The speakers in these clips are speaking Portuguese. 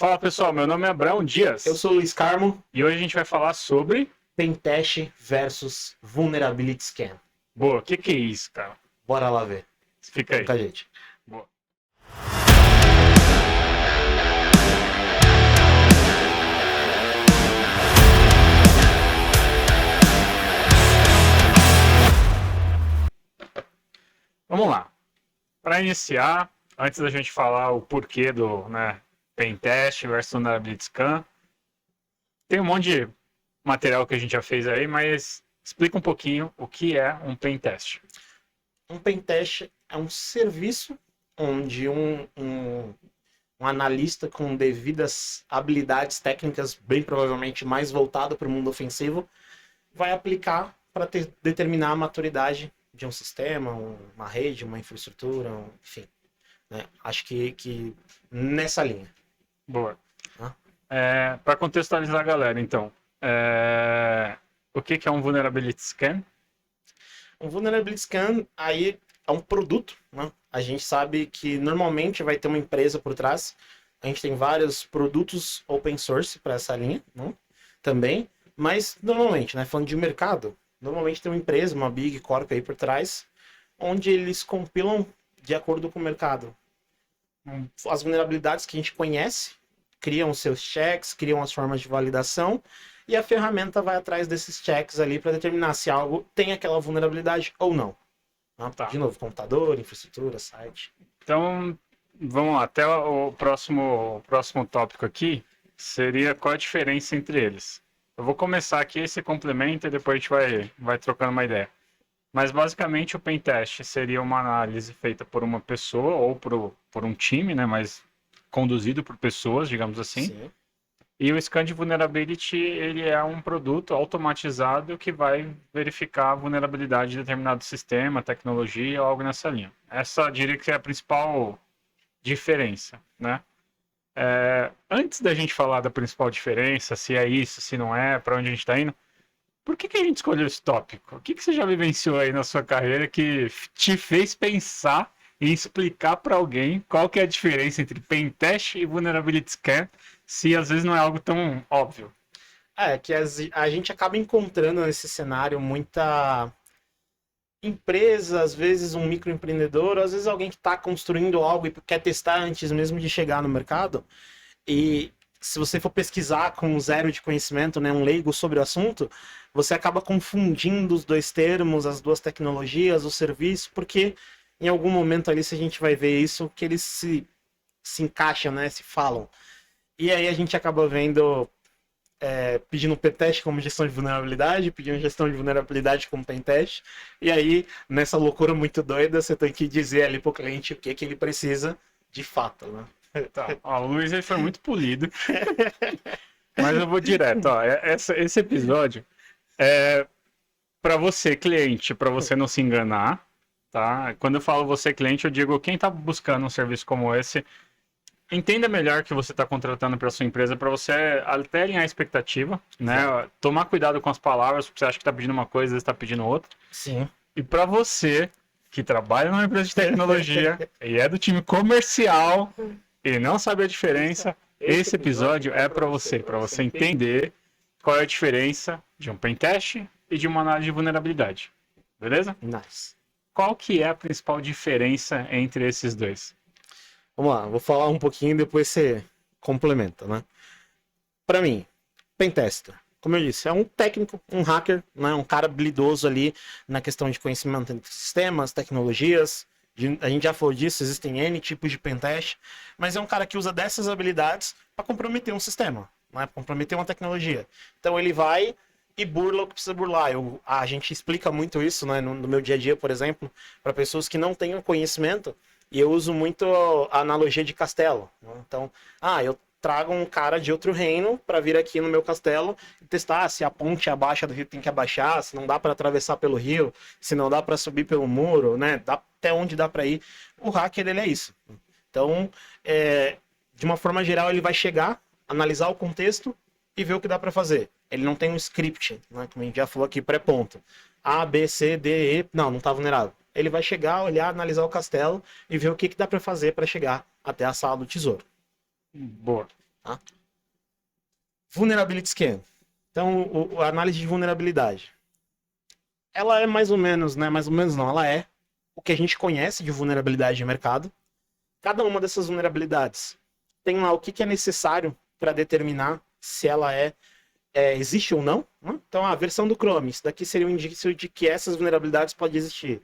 Fala pessoal, meu nome é Abraão Dias. Eu sou o Luiz Carmo. E hoje a gente vai falar sobre... Pentest versus Vulnerability Scan. Boa, o que é isso, cara? Bora lá ver. Fica aí. Com a gente. Boa. Vamos lá. Para iniciar, antes da gente falar o porquê do Pentest versus Vulnerability Scan, tem um monte de material que a gente já fez aí, mas explica um pouquinho o que é um Pentest. Um Pentest é um serviço onde um analista com devidas habilidades técnicas, bem provavelmente mais voltado para o mundo ofensivo, vai aplicar para determinar a maturidade de um sistema, uma rede, uma infraestrutura, enfim. Né? Acho que nessa linha. Boa. Para contextualizar a galera, então, o que é um Vulnerability Scan? Um Vulnerability Scan aí é um produto, né? A gente sabe que normalmente vai ter uma empresa por trás. A gente tem vários produtos open source para essa linha, né? Também. Mas normalmente, né, falando de mercado, normalmente tem uma empresa, uma Big Corp aí por trás, onde eles compilam de acordo com o mercado as vulnerabilidades que a gente conhece, criam os seus checks, criam as formas de validação, e a ferramenta vai atrás desses checks ali para determinar se algo tem aquela vulnerabilidade ou não. Tá. De novo, computador, infraestrutura, site. Então, vamos lá. Até o próximo tópico aqui seria qual a diferença entre eles. Eu vou começar aqui, você complementa e depois a gente vai trocando uma ideia. Mas basicamente o Pentest seria uma análise feita por uma pessoa ou por um time, né? Mas conduzido por pessoas, digamos assim. Sim. E o Scan de Vulnerability, ele é um produto automatizado que vai verificar a vulnerabilidade de determinado sistema, tecnologia ou algo nessa linha. Essa diria que é a principal diferença, né? Antes da gente falar da principal diferença, se é isso, se não é, para onde a gente está indo, por que a gente escolheu esse tópico? O que você já vivenciou aí na sua carreira que te fez pensar e explicar para alguém qual que é a diferença entre Pentest e Vulnerability Scan, se às vezes não é algo tão óbvio? Que a gente acaba encontrando nesse cenário muita empresa, às vezes um microempreendedor, às vezes alguém que está construindo algo e quer testar antes mesmo de chegar no mercado. E se você for pesquisar com zero de conhecimento, né, um leigo sobre o assunto, você acaba confundindo os dois termos, as duas tecnologias, o serviço, porque em algum momento ali, se a gente vai ver isso, que eles se encaixam, né, se falam. E aí a gente acaba vendo, pedindo Pentest como gestão de vulnerabilidade, pedindo gestão de vulnerabilidade como Pentest, e aí, nessa loucura muito doida, você tem que dizer ali pro cliente o que ele precisa de fato, né? Tá. O Luiz ele foi muito polido, mas eu vou direto. Esse episódio é para você, cliente, para você não se enganar, tá? Quando eu falo você, cliente, eu digo quem está buscando um serviço como esse, entenda melhor que você está contratando para sua empresa, para você até alinhar a expectativa, né? Exato. Tomar cuidado com as palavras, porque você acha que está pedindo uma coisa, às vezes está pedindo outra. Sim. E para você que trabalha numa empresa de tecnologia e é do time comercial e não sabe a diferença, esse episódio é para você entender qual é a diferença de um Pentest e de uma análise de vulnerabilidade. Beleza? Nice. Qual que é a principal diferença entre esses dois? Vamos lá, vou falar um pouquinho e depois você complementa, né? Para mim, Pentester, como eu disse, é um técnico, um hacker, né? Um cara habilidoso ali na questão de conhecimento de sistemas, tecnologias. A gente já falou disso, existem N tipos de Pentest, mas é um cara que usa dessas habilidades para comprometer um sistema, né? Para comprometer uma tecnologia. Então ele vai e burla o que precisa burlar. A gente explica muito isso, né, no meu dia a dia, por exemplo, para pessoas que não tenham conhecimento, e eu uso muito a analogia de castelo, né? Então, eu trago um cara de outro reino para vir aqui no meu castelo e testar se a ponte abaixo do rio tem que abaixar, se não dá para atravessar pelo rio, se não dá para subir pelo muro, né? Dá até onde dá para ir. O hacker, ele é isso. Então, de uma forma geral, ele vai chegar, analisar o contexto e ver o que dá para fazer. Ele não tem um script, né, como a gente já falou aqui, pré-ponto. A, B, C, D, E, não está vulnerável. Ele vai chegar, olhar, analisar o castelo e ver o que dá para fazer para chegar até a sala do tesouro. Boa. Tá? Vulnerability Scan. Então, a análise de vulnerabilidade. Ela é mais ou menos, né? Mais ou menos não, ela é o que a gente conhece de vulnerabilidade de mercado. Cada uma dessas vulnerabilidades tem lá o que é necessário para determinar se ela existe ou não. Né? Então, a versão do Chrome, isso daqui seria um indício de que essas vulnerabilidades podem existir.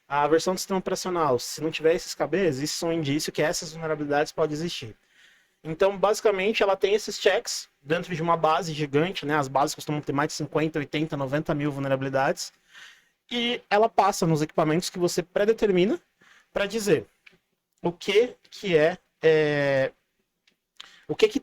A versão do sistema operacional, se não tiver esses KBs, isso é um indício que essas vulnerabilidades podem existir. Então, basicamente, ela tem esses checks dentro de uma base gigante, né? As bases costumam ter mais de 50, 80, 90 mil vulnerabilidades. E ela passa nos equipamentos que você predetermina para dizer o que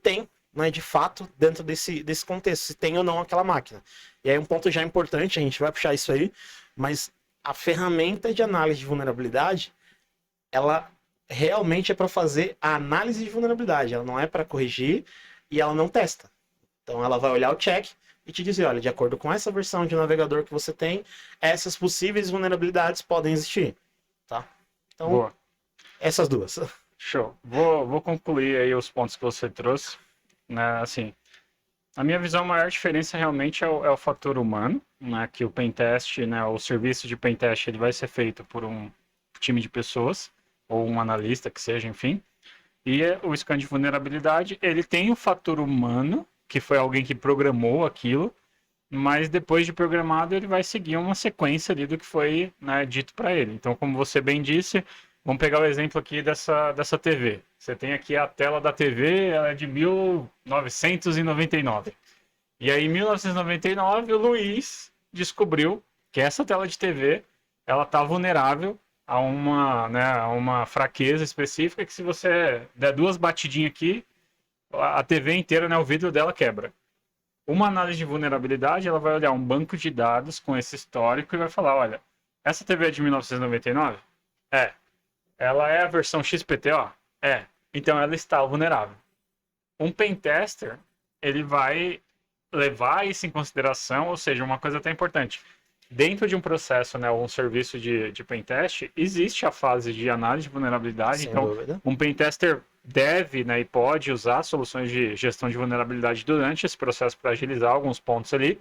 tem, né, de fato, dentro desse contexto, se tem ou não aquela máquina. E aí um ponto já importante, a gente vai puxar isso aí, mas a ferramenta de análise de vulnerabilidade, ela realmente é para fazer a análise de vulnerabilidade, ela não é para corrigir e ela não testa. Então ela vai olhar o check e te dizer, olha, de acordo com essa versão de navegador que você tem, essas possíveis vulnerabilidades podem existir, tá? Então, Boa. essas duas. Show. Vou concluir aí os pontos que você trouxe. Né? Assim, a minha visão, a maior diferença realmente é o fator humano, né? Que o pentest, né? O serviço de pentest, ele vai ser feito por um time de pessoas, ou um analista, que seja, enfim. E o scan de vulnerabilidade, ele tem o fator humano, que foi alguém que programou aquilo, mas depois de programado ele vai seguir uma sequência ali do que foi, né, dito para ele. Então, como você bem disse, vamos pegar o exemplo aqui dessa TV. Você tem aqui a tela da TV, ela é de 1999. E aí, em 1999, o Luiz descobriu que essa tela de TV ela está vulnerável a uma fraqueza específica que se você der duas batidinhas aqui, a TV inteira, né, o vidro dela quebra. Uma análise de vulnerabilidade, ela vai olhar um banco de dados com esse histórico e vai falar, olha, essa TV é de 1999? É. Ela é a versão XPTO? É. Então ela está vulnerável. Um pentester, ele vai levar isso em consideração, ou seja, uma coisa até importante. Dentro de um processo, né, ou um serviço de pentest, existe a fase de análise de vulnerabilidade. Sem então, dúvida. um pentester deve, né, e pode usar soluções de gestão de vulnerabilidade durante esse processo para agilizar alguns pontos ali.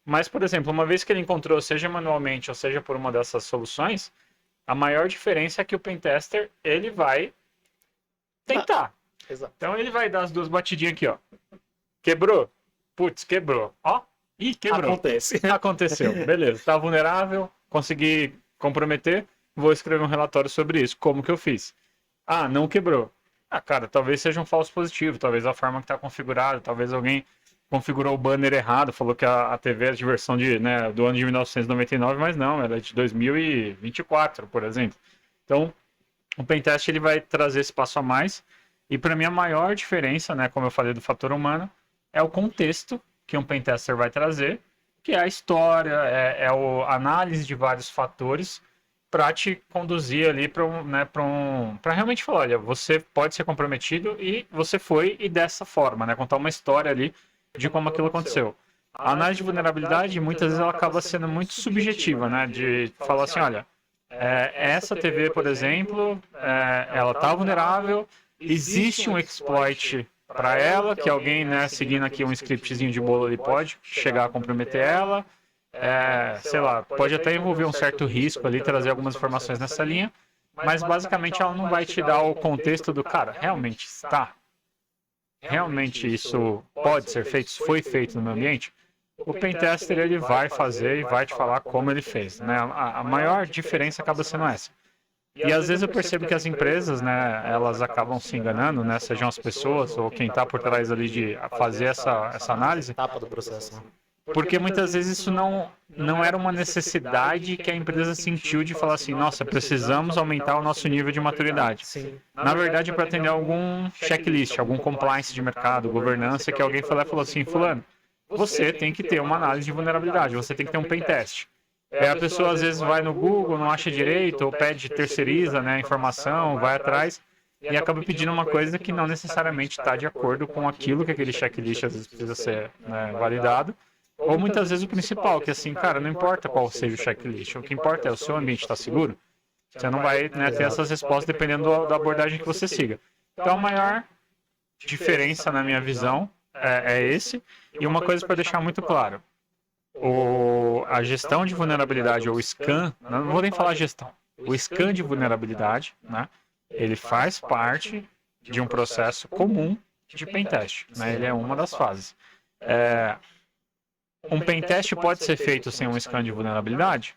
Mas, por exemplo, uma vez que ele encontrou, seja manualmente ou seja por uma dessas soluções, a maior diferença é que o pentester, ele vai tentar. Exato. Então ele vai dar as duas batidinhas aqui, ó. Quebrou? Putz, quebrou. Ó, ih, quebrou. Acontece. Aconteceu. Beleza, tá vulnerável, consegui comprometer, vou escrever um relatório sobre isso. Como que eu fiz? Ah, não quebrou. Ah, cara, talvez seja um falso positivo, talvez a forma que está configurada, talvez alguém configurou o banner errado, falou que a TV é de versão do ano de 1999, mas não, ela é de 2024, por exemplo. Então, o pentest ele vai trazer esse passo a mais, e para mim a maior diferença, né, como eu falei do fator humano, é o contexto que um pentester vai trazer, que é a história, a análise de vários fatores, para te conduzir ali para realmente falar, olha, você pode ser comprometido e você foi e dessa forma, né? Contar uma história ali de como aquilo aconteceu. A análise de vulnerabilidade, muitas vezes, ela acaba sendo muito subjetiva, né? De falar assim, olha, essa TV, por exemplo, ela está vulnerável, existe um exploit para ela, que alguém, né, seguindo aqui um scriptzinho de bolo ali pode chegar a comprometer ela, sei lá, pode até envolver um certo risco ali, trazer algumas informações nessa linha, mas basicamente ela não vai te dar o contexto do cara, realmente está? Realmente isso pode ser feito? Isso foi feito no meu ambiente? O pentester ele vai fazer e vai te falar como ele fez, né? A maior diferença acaba sendo essa. E às vezes eu percebo que as empresas, né, elas acabam se enganando, né, sejam as pessoas ou quem está por trás ali de fazer essa análise, Etapa do processo. porque muitas vezes isso não era uma necessidade que a empresa sentiu de falar assim, nossa, precisamos aumentar o nosso nível de maturidade. Sim. Na verdade, é para atender algum checklist, algum compliance de mercado, governança, que alguém foi lá e falou assim, fulano, você tem que ter uma análise de vulnerabilidade, você tem que ter um pentest. A pessoa às vezes vai no Google, não acha direito, ou pede, terceiriza, né, a informação, vai atrás e acaba pedindo uma coisa que não necessariamente está de acordo com aquilo que aquele checklist às vezes precisa ser, né, validado. Ou muitas vezes o principal, que assim, cara, não importa qual seja o checklist, o que importa é o seu ambiente estar seguro. Você não vai, né, ter essas respostas dependendo da abordagem que você siga. Então, a maior diferença na minha visão é esse. E uma coisa para deixar muito claro: a gestão de vulnerabilidade ou scan, não vou nem falar gestão, o scan de vulnerabilidade, né? Ele faz parte de um processo comum de pentest, né? Ele é uma das fases. Um pentest pode ser feito sem um scan de vulnerabilidade?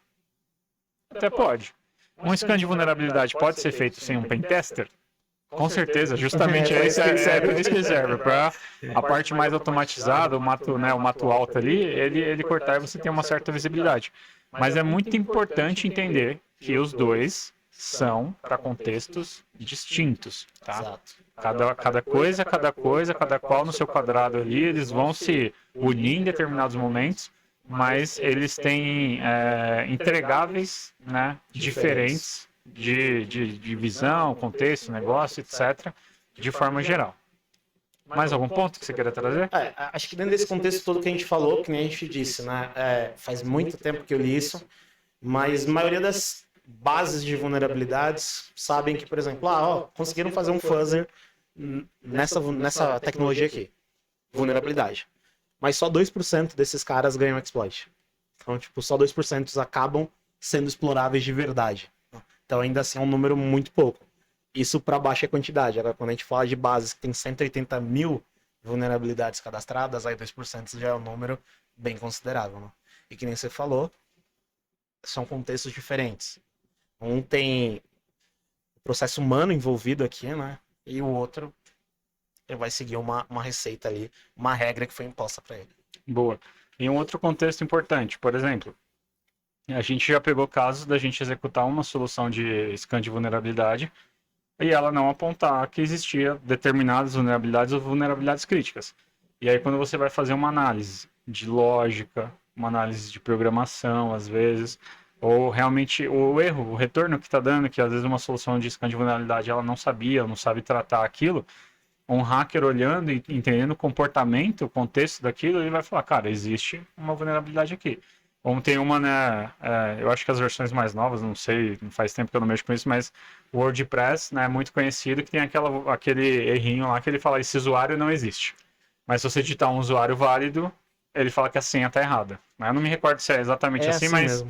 Até pode. Um scan de vulnerabilidade pode ser feito sem um pentester? Com certeza, justamente é isso que ele serve, para a parte mais automatizada, o mato alto ali, ele cortar e você ter uma certa visibilidade. Mas é muito importante entender que os dois são para contextos distintos, tá? Cada coisa, cada qual no seu quadrado ali, eles vão se unir em determinados momentos, mas eles têm entregáveis, né, diferentes de visão, contexto, negócio, etc., de forma geral. Mais algum ponto que você queira trazer? Acho que dentro desse contexto todo que a gente falou, que nem a gente disse, né? Faz muito tempo que eu li isso, mas a maioria das bases de vulnerabilidades sabem que, por exemplo, conseguiram fazer um fuzzer nessa tecnologia aqui, vulnerabilidade. Mas só 2% desses caras ganham exploit. Então, tipo, só 2% acabam sendo exploráveis de verdade. Então, ainda assim, é um número muito pouco. Isso para baixa quantidade. Agora, quando a gente fala de bases que tem 180 mil vulnerabilidades cadastradas, aí 2% já é um número bem considerável, né? E que nem você falou, são contextos diferentes. Um tem o processo humano envolvido aqui, né? E o outro ele vai seguir uma receita ali, uma regra que foi imposta para ele. Boa. E um outro contexto importante, por exemplo, a gente já pegou casos da gente executar uma solução de scan de vulnerabilidade e ela não apontar que existia determinadas vulnerabilidades ou vulnerabilidades críticas. E aí quando você vai fazer uma análise de lógica, uma análise de programação, às vezes, ou realmente o erro, o retorno que está dando, que às vezes uma solução de scan de vulnerabilidade ela não sabia, não sabe tratar aquilo, um hacker olhando e entendendo o comportamento, o contexto daquilo, ele vai falar, cara, existe uma vulnerabilidade aqui. Como tem uma, né, eu acho que as versões mais novas, não sei, não faz tempo que eu não mexo com isso, mas o WordPress, né, é muito conhecido, que tem aquele errinho lá que ele fala, esse usuário não existe. Mas se você digitar um usuário válido, ele fala que a senha está errada. Eu não me recordo se é exatamente assim, mas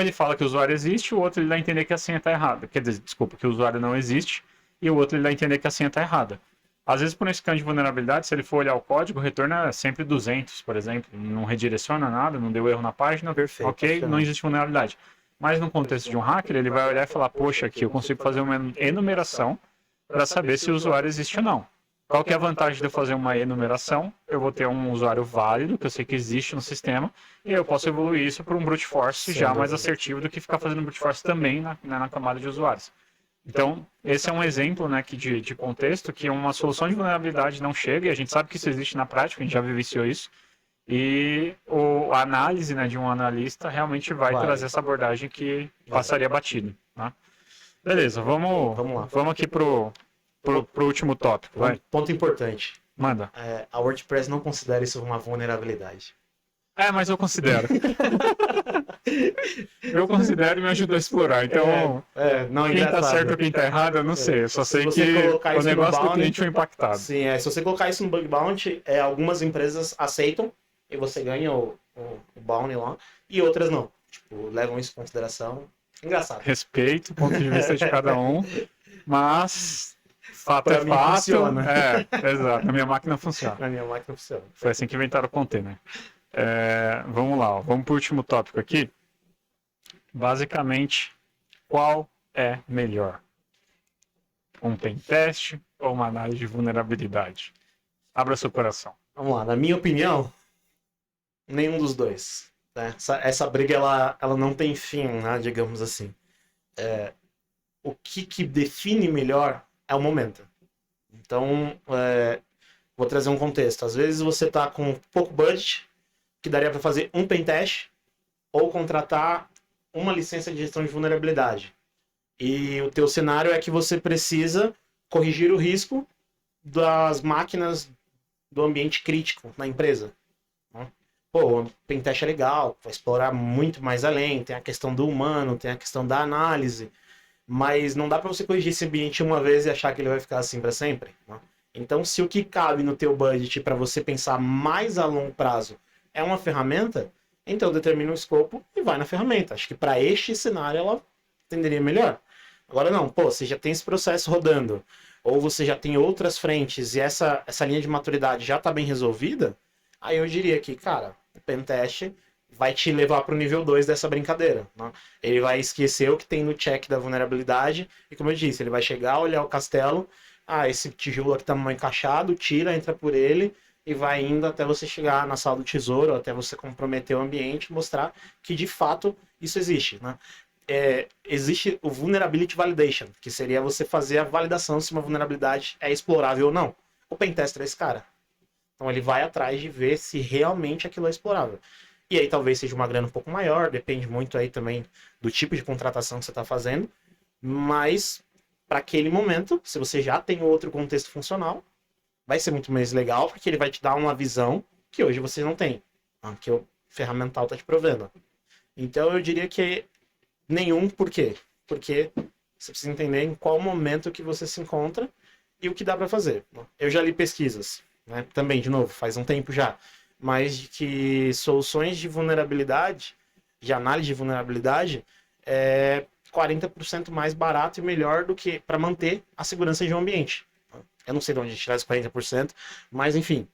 ele fala que o usuário existe, o outro ele dá a entender que a senha está errada. Quer dizer, desculpa, que o usuário não existe, e o outro ele dá a entender que a senha está errada. Às vezes, por um scan de vulnerabilidade, se ele for olhar o código, o retorno é sempre 200, por exemplo. Não redireciona nada, não deu erro na página. Perfeito, ok, não existe vulnerabilidade. Mas no contexto de um hacker, ele vai olhar e falar, poxa, aqui eu consigo fazer uma enumeração para saber se o usuário existe ou não. Qual que é a vantagem de eu fazer uma enumeração? Eu vou ter um usuário válido, que eu sei que existe no sistema, e eu posso evoluir isso para um brute force já mais assertivo do que ficar fazendo brute force também na camada de usuários. Então, esse é um exemplo, né, de contexto que uma solução de vulnerabilidade não chega, e a gente sabe que isso existe na prática, a gente já vivenciou isso, e a análise, né, de um analista realmente vai trazer essa abordagem que passaria batido. Né? Beleza, vamos aqui pro último tópico. Vai. Ponto importante. Manda. A WordPress não considera isso uma vulnerabilidade. Mas eu considero. Eu considero e me ajuda a explorar. Então, quem tá certo ou quem tá errado, eu não sei. Eu só sei que o negócio do cliente foi impactado. Sim, se você colocar isso no bug bounty, algumas empresas aceitam e você ganha o bounty lá, e outras não. Tipo, levam isso em consideração. Engraçado. Respeito o ponto de vista de cada um, mas fato pra é mim fato. Funciona. Exato. Na minha máquina funciona. Na minha máquina funciona. Foi assim que inventaram o container. Vamos lá, vamos para o último tópico aqui. Basicamente, qual é melhor? Um pentest ou uma análise de vulnerabilidade? Abra seu coração. Vamos lá, na minha opinião, nenhum dos dois. Né? Essa briga ela não tem fim, né, digamos assim. O que define melhor é o momento. Então, vou trazer um contexto. Às vezes você está com pouco budget, que daria para fazer um pentest ou contratar uma licença de gestão de vulnerabilidade. E o teu cenário é que você precisa corrigir o risco das máquinas do ambiente crítico na empresa. Pô, o pentest é legal, vai explorar muito mais além, tem a questão do humano, tem a questão da análise, mas não dá para você corrigir esse ambiente uma vez e achar que ele vai ficar assim para sempre. Né? Então, se o que cabe no teu budget para você pensar mais a longo prazo é uma ferramenta, então determina o escopo e vai na ferramenta. Acho que para este cenário ela entenderia melhor. Agora não, pô, você já tem esse processo rodando, ou você já tem outras frentes e essa linha de maturidade já está bem resolvida, aí eu diria que, cara, o pentest vai te levar para o nível 2 dessa brincadeira. Né? Ele vai esquecer o que tem no check da vulnerabilidade e, como eu disse, ele vai chegar, olhar o castelo, esse tijolo aqui tá mal encaixado, tira, entra por ele e vai indo até você chegar na sala do tesouro, até você comprometer o ambiente e mostrar que, de fato, isso existe. Né? Existe o Vulnerability Validation, que seria você fazer a validação se uma vulnerabilidade é explorável ou não. O pentester é esse cara. Então ele vai atrás de ver se realmente aquilo é explorável. E aí talvez seja uma grana um pouco maior, depende muito aí também do tipo de contratação que você está fazendo, mas para aquele momento, se você já tem outro contexto funcional, vai ser muito mais legal, porque ele vai te dar uma visão que hoje você não tem, que o ferramental está te provendo. Então eu diria que nenhum, por quê? Porque você precisa entender em qual momento que você se encontra e o que dá para fazer. Eu já li pesquisas, né? Também, de novo, faz um tempo já, mas de que soluções de vulnerabilidade, de análise de vulnerabilidade, é 40% mais barato e melhor do que para manter a segurança de um ambiente. Eu não sei de onde tirar esses 40%, mas enfim.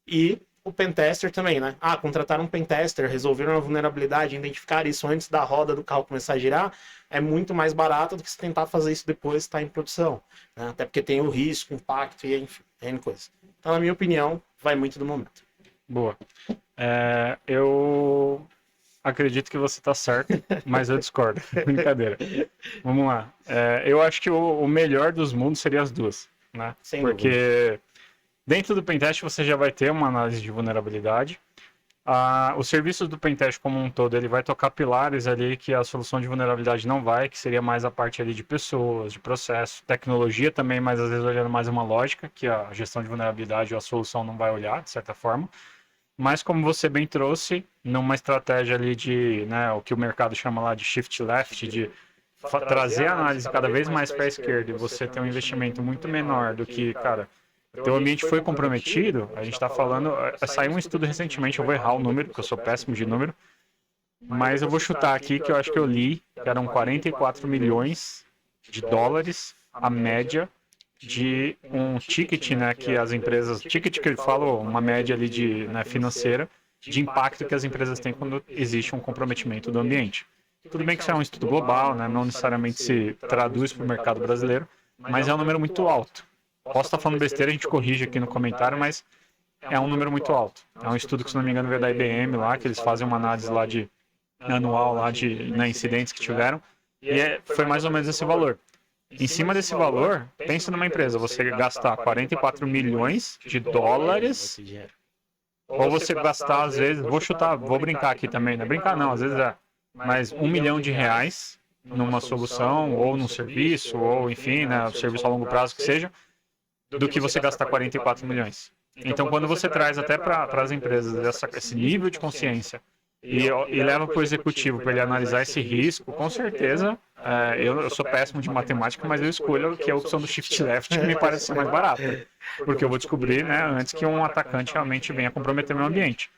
E o pentester também, né? Contratar um pentester, resolver uma vulnerabilidade, identificar isso antes da roda do carro começar a girar, é muito mais barato do que você tentar fazer isso depois que está em produção. Né? Até porque tem o risco, impacto e enfim, N coisas. Então, na minha opinião, vai muito do momento. Boa. Eu acredito que você está certo, mas eu discordo. Brincadeira. Vamos lá. Eu acho que o melhor dos mundos seria as duas, né? Sem Porque dúvida. dentro do pentest você já vai ter uma análise de vulnerabilidade. Os serviços do pentest como um todo, ele vai tocar pilares ali que a solução de vulnerabilidade não vai, que seria mais a parte ali de pessoas, de processo, tecnologia também, mas às vezes olhando mais uma lógica, que a gestão de vulnerabilidade ou a solução não vai olhar, de certa forma. Mas como você bem trouxe, numa estratégia ali de, né, o que o mercado chama lá de shift left, de trazer a análise cada vez mais para a esquerda e você ter um investimento muito menor do que, cara, teu ambiente foi comprometido, a gente está falando, saiu um estudo recentemente, eu vou errar o número, porque eu sou péssimo de número, mas eu vou chutar aqui que eu acho que eu li que eram 44 milhões de dólares a média de um ticket, né, que as empresas, ticket que eu falo, uma média ali de, né, financeira, de impacto que as empresas têm quando existe um comprometimento do ambiente. Tudo bem que isso é um estudo global, né, não necessariamente se traduz para o mercado brasileiro, mas é um número muito alto. Posso estar falando besteira, a gente corrige aqui no comentário, mas é um número muito alto. É um estudo que, se não me engano, veio da IBM lá, que eles fazem uma análise lá de anual lá de, né, incidentes que tiveram, e foi mais ou menos esse valor. Em cima desse valor, pensa numa empresa, você gastar 44 milhões de dólares, ou você gastar, às vezes, vou chutar, vou brincar aqui também, né? Brincar não, às vezes mas R$ 1 milhão numa solução, ou num serviço, ou enfim, né, serviço a longo prazo que seja, do que você gastar 44 milhões. Então, quando você traz até para as empresas esse nível de consciência e leva para o executivo para ele analisar esse risco, com certeza, eu sou péssimo de matemática, mas eu escolho que é a opção do shift left, que me parece ser mais barata, porque eu vou descobrir, né, antes que um atacante realmente venha comprometer meu ambiente.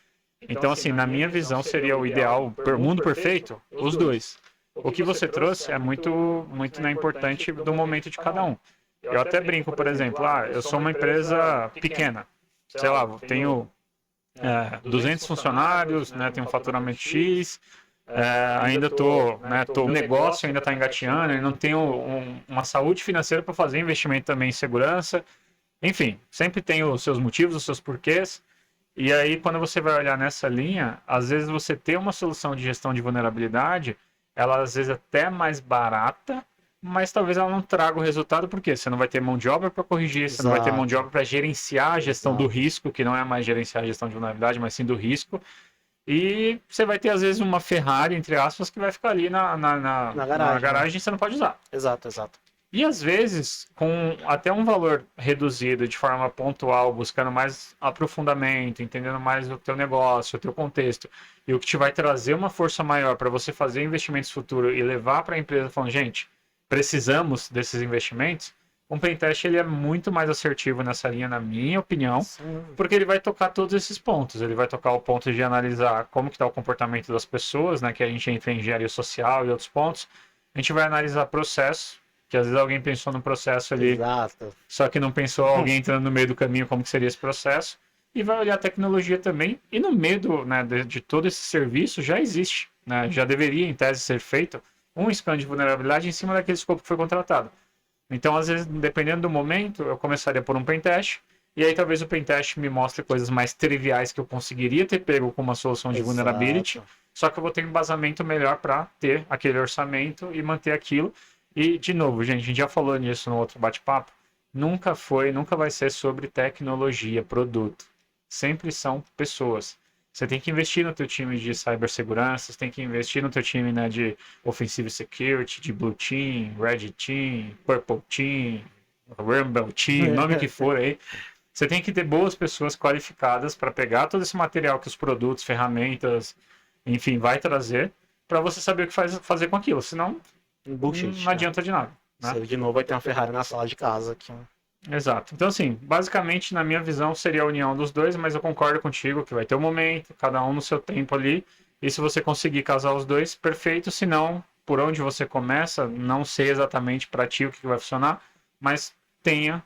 Então, assim, na minha visão, seria o ideal, mundo perfeito, os dois. O que você trouxe é muito, muito, né, importante do momento de cada um. Eu até brinco, por exemplo, eu sou uma empresa pequena, sei lá, tenho 200 funcionários, né, tenho um faturamento X, ainda o negócio ainda está engateando, eu não tenho uma saúde financeira para fazer investimento também em segurança, enfim, sempre tem os seus motivos, os seus porquês, e aí quando você vai olhar nessa linha, às vezes você ter uma solução de gestão de vulnerabilidade, ela às vezes até é mais barata, mas talvez ela não traga o resultado, porque você não vai ter mão de obra para corrigir, você não vai ter mão de obra para gerenciar a gestão do risco, que não é mais gerenciar a gestão de vulnerabilidade, mas sim do risco. E você vai ter, às vezes, uma Ferrari, entre aspas, que vai ficar ali na garagem e você não pode usar. Exato, exato. E às vezes, com até um valor reduzido, de forma pontual, buscando mais aprofundamento, entendendo mais o teu negócio, o teu contexto, e o que te vai trazer uma força maior para você fazer investimentos futuros e levar para a empresa falando, gente, precisamos desses investimentos, Um pentest ele é muito mais assertivo nessa linha, na minha opinião, Sim. porque ele vai tocar todos esses pontos. Ele vai tocar o ponto de analisar como que está o comportamento das pessoas, né, que a gente entra em engenharia social e outros pontos. A gente vai analisar processo, que às vezes alguém pensou no processo ali, Exato. só que não pensou alguém entrando no meio do caminho como que seria esse processo. E vai olhar a tecnologia também. E no meio né, de todo esse serviço já existe, né, já deveria em tese ser feito um scan de vulnerabilidade em cima daquele escopo que foi contratado. Então, às vezes, dependendo do momento, eu começaria por um pentest, e aí talvez o pentest me mostre coisas mais triviais que eu conseguiria ter pego com uma solução de vulnerability, Exato. só que eu vou ter um embasamento melhor para ter aquele orçamento e manter aquilo. E, de novo, gente, a gente já falou nisso no outro bate-papo, nunca foi, nunca vai ser sobre tecnologia, produto. Sempre são pessoas. Você tem que investir no teu time de cibersegurança, você tem que investir no teu time, né, de offensive security, de blue team, red team, purple team, rainbow team, nome que for aí. Você tem que ter boas pessoas qualificadas para pegar todo esse material que os produtos, ferramentas, enfim, vai trazer, para você saber o que fazer com aquilo. Senão, Bullshit, não adianta de nada. Né? Você de novo vai ter uma Ferrari na sala de casa. Que... Exato. Então, assim, basicamente, na minha visão, seria a união dos dois, mas eu concordo contigo que vai ter um momento, cada um no seu tempo ali. E se você conseguir casar os dois, perfeito. Se não, por onde você começa, não sei exatamente para ti o que vai funcionar, mas tenha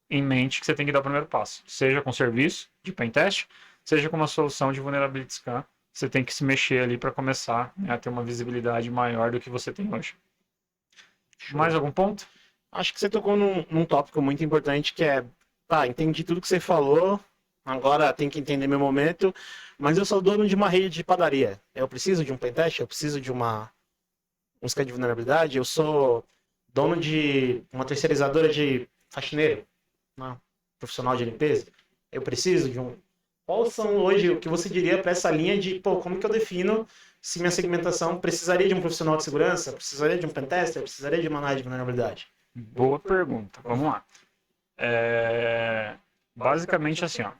em mente que você tem que dar o primeiro passo. Seja com serviço de pentest, seja com uma solução de vulnerability scan. Você tem que se mexer ali para começar, né, a ter uma visibilidade maior do que você tem hoje. Show. Mais algum ponto? Acho que você tocou num tópico muito importante que é, tá, entendi tudo que você falou, agora tem que entender meu momento, mas eu sou dono de uma rede de padaria. Eu preciso de um pentest, eu preciso de um scan de vulnerabilidade, eu sou dono de uma terceirizadora de faxineiro, né, profissional de limpeza. Eu preciso de um... Quais são hoje o que você diria para essa linha de, pô, como que eu defino se minha segmentação precisaria de um profissional de segurança, precisaria de um pentester, precisaria de uma análise de vulnerabilidade? Boa pergunta. Vamos lá. Basicamente assim, ó,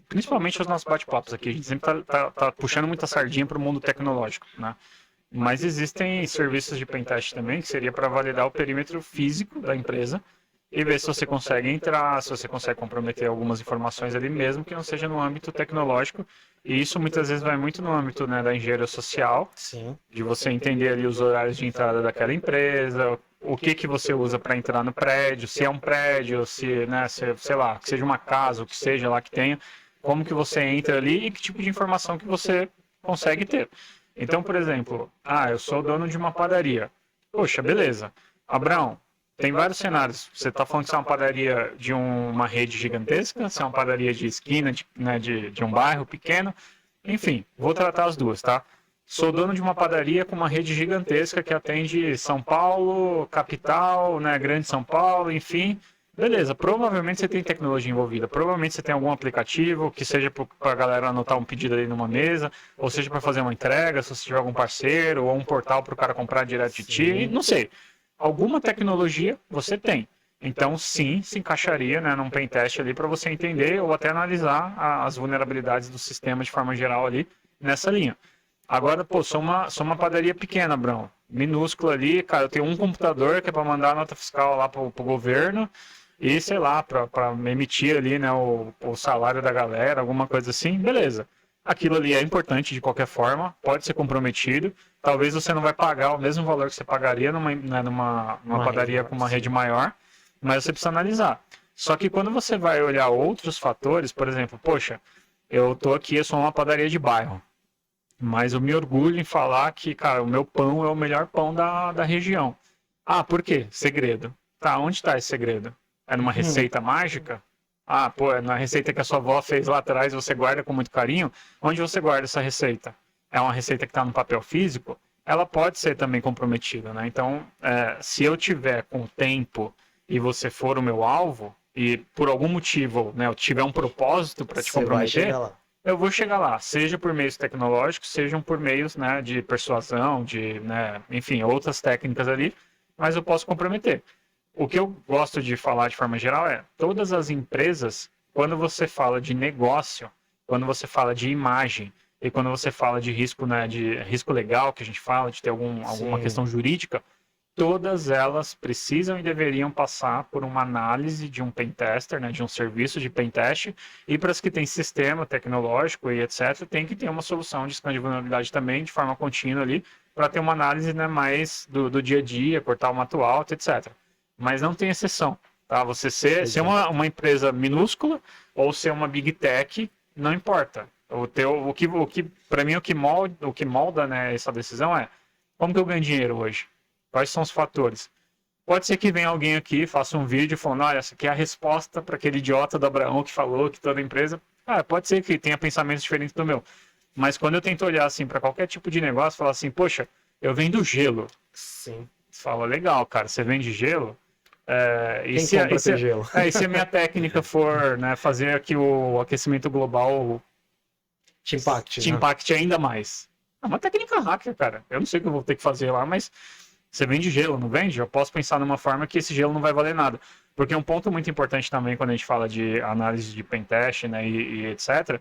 principalmente os nossos bate-papos aqui, a gente sempre tá puxando muita sardinha para o mundo tecnológico, né? Mas existem serviços de pentest também, que seria para validar o perímetro físico da empresa e ver se você consegue entrar, se você consegue comprometer algumas informações ali mesmo que não seja no âmbito tecnológico. E isso muitas vezes vai muito no âmbito, né, da engenharia social, Sim. de você entender ali os horários de entrada daquela empresa, o que você usa para entrar no prédio, se é um prédio, se, né, se, sei lá, que seja uma casa, o que seja lá que tenha, como que você entra ali e que tipo de informação que você consegue ter. Então, por exemplo, eu sou dono de uma padaria. Poxa, beleza. Abraão, tem vários cenários. Você está falando que você é uma padaria de uma rede gigantesca, você é uma padaria de esquina, né, de um bairro pequeno. Enfim, vou tratar as duas, tá? Sou dono de uma padaria com uma rede gigantesca que atende São Paulo, capital, né, Grande São Paulo, enfim. Beleza, provavelmente você tem tecnologia envolvida. Provavelmente você tem algum aplicativo que seja para a galera anotar um pedido ali numa mesa, ou seja para fazer uma entrega, se você tiver algum parceiro, ou um portal para o cara comprar direto de ti, não sei. Alguma tecnologia você tem. Então, sim, se encaixaria, né, num pentest ali para você entender ou até analisar as vulnerabilidades do sistema de forma geral ali nessa linha. Agora, pô, sou uma padaria pequena, Brão. Minúscula ali, cara, eu tenho um computador que é para mandar a nota fiscal lá pro governo e, sei lá, para emitir ali, né, o salário da galera, alguma coisa assim, beleza. Aquilo ali é importante de qualquer forma, pode ser comprometido. Talvez você não vai pagar o mesmo valor que você pagaria numa padaria com uma rede maior, mas você precisa analisar. Só que quando você vai olhar outros fatores, por exemplo, poxa, eu tô aqui, eu sou uma padaria de bairro, mas eu me orgulho em falar que, cara, o meu pão é o melhor pão da região. Ah, por quê? Segredo. Tá, onde está esse segredo? É numa receita mágica? Ah, pô, é na receita que a sua avó fez lá atrás, você guarda com muito carinho. Onde você guarda essa receita? É uma receita que está no papel físico? Ela pode ser também comprometida, né? Então, se eu tiver com tempo e você for o meu alvo, e por algum motivo, né, eu tiver um propósito para te comprometer, eu vou chegar lá, seja por meios tecnológicos, sejam por meios, né, de persuasão, de, né, enfim, outras técnicas ali, mas eu posso comprometer. O que eu gosto de falar de forma geral é, todas as empresas, quando você fala de negócio, quando você fala de imagem, e quando você fala de risco, né, de risco legal, que a gente fala, de ter alguma questão jurídica, todas elas precisam e deveriam passar por uma análise de um pentester, né, de um serviço de pentest, e para as que têm sistema tecnológico e etc., tem que ter uma solução de scan de vulnerabilidade também, de forma contínua ali, para ter uma análise, né, mais do dia a dia, cortar o mato alto, etc. Mas não tem exceção. Tá? Você ser uma empresa minúscula ou ser uma big tech, não importa. Para mim, o que molda, né, essa decisão é como que eu ganho dinheiro hoje? Quais são os fatores? Pode ser que venha alguém aqui, faça um vídeo falando, olha, essa aqui é a resposta para aquele idiota do Abraão que falou que toda empresa... pode ser que tenha pensamentos diferentes do meu. Mas quando eu tento olhar assim para qualquer tipo de negócio, falar assim, poxa, eu vendo gelo. Sim. Você fala, legal, cara, você vende gelo? Quem compra esse gelo? E se a minha técnica for, né, fazer aqui o aquecimento global te impacte ainda mais? É uma técnica hacker, cara. Eu não sei o que eu vou ter que fazer lá, mas você vende gelo, não vende? Eu posso pensar numa forma que esse gelo não vai valer nada. Porque um ponto muito importante também quando a gente fala de análise de pentest, né, e etc.,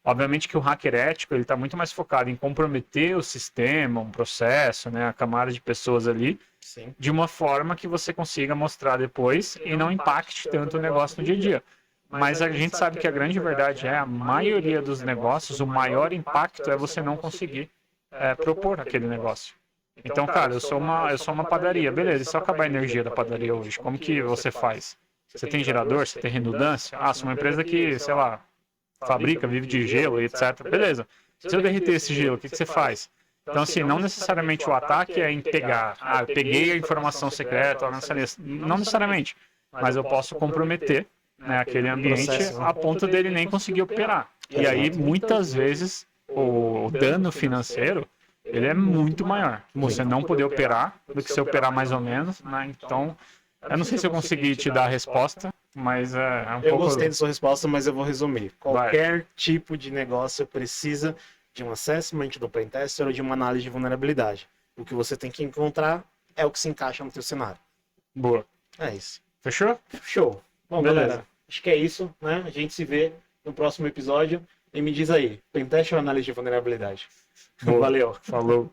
obviamente que o hacker ético ele está muito mais focado em comprometer o sistema, um processo, né, a camada de pessoas ali, Sim. de uma forma que você consiga mostrar depois e não impacte tanto o negócio no dia a dia. Mas a gente sabe que a grande verdade é a maioria dos negócios, o maior impacto é você não conseguir propor aquele negócio. Então, cara, eu sou uma padaria, beleza, e se eu acabar a energia da padaria hoje, como que você faz? Você tem gerador, você tem redundância? Sou uma empresa que, sei lá, fabrica, vive de gelo e etc. Beleza. Se eu derreter esse gelo, o que você faz? Então, assim, não necessariamente o ataque é em pegar, eu peguei a informação secreta, não necessariamente, mas eu posso comprometer, né, aquele ambiente a ponto dele nem conseguir operar. E aí, muitas vezes, o dano financeiro, ele é muito maior. Você não poder operar do que você operar mais ou menos, né? Então, eu não sei se eu consegui te dar a resposta, mas é um pouco... Eu gostei da sua resposta, mas eu vou resumir. Qualquer tipo de negócio precisa de um assessment do pentester ou de uma análise de vulnerabilidade. O que você tem que encontrar é o que se encaixa no seu cenário. Boa. É isso. Fechou? Show. Bom, beleza. Galera, acho que é isso, né? A gente se vê no próximo episódio. E me diz aí, pentest ou análise de vulnerabilidade? Boa. Valeu. Falou.